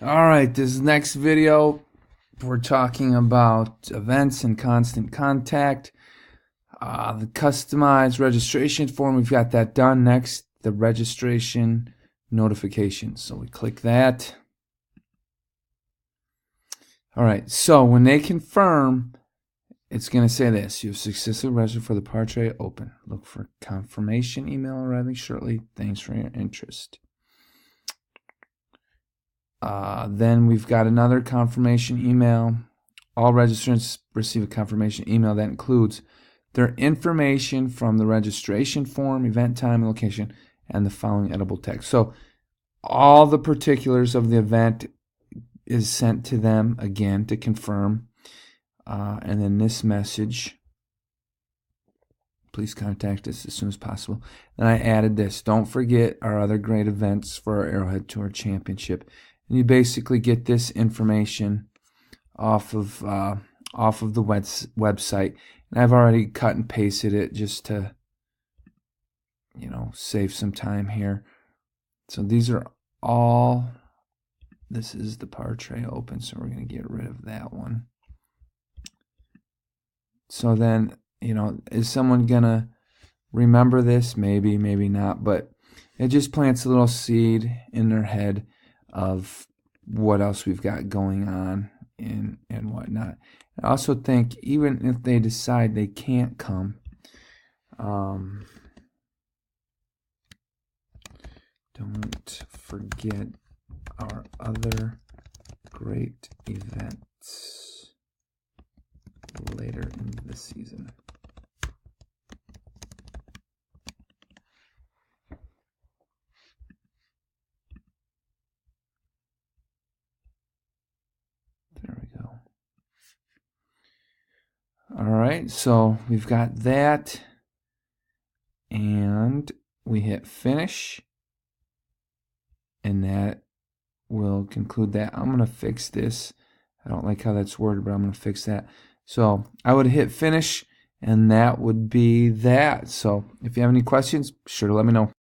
All right, this next video, we're talking about events and constant contact. The customized registration form, we've got that done. Next, the registration notification. So we click that. All right, so when they confirm, it's going to say this: you've successfully registered for the Portrait Open. Look for confirmation email arriving shortly. Thanks for your interest. Then we've got another confirmation email. All registrants receive a confirmation email that includes their information from the registration form, event time, location, and the following editable text. So all the particulars of the event is sent to them again to confirm. And then this message: please contact us as soon as possible. Then I added this: don't forget our other great events for our Arrowhead Tour Championship. And you basically get this information off of the website. And I've already cut and pasted it just to, save some time here. So these are all. This is the Portrait Open, so we're going to get rid of that one. So then, is someone going to remember this? Maybe, maybe not. But it just plants a little seed in their head of what else we've got going on and whatnot. I also think even if they decide they can't come, don't forget our other great events later in the season. There we go. All right, so we've got that, and we hit finish, and that will conclude that. I'm going to fix this. I don't like how that's worded, but I'm going to fix that. So I would hit finish, and that would be that. So if you have any questions, be sure to let me know.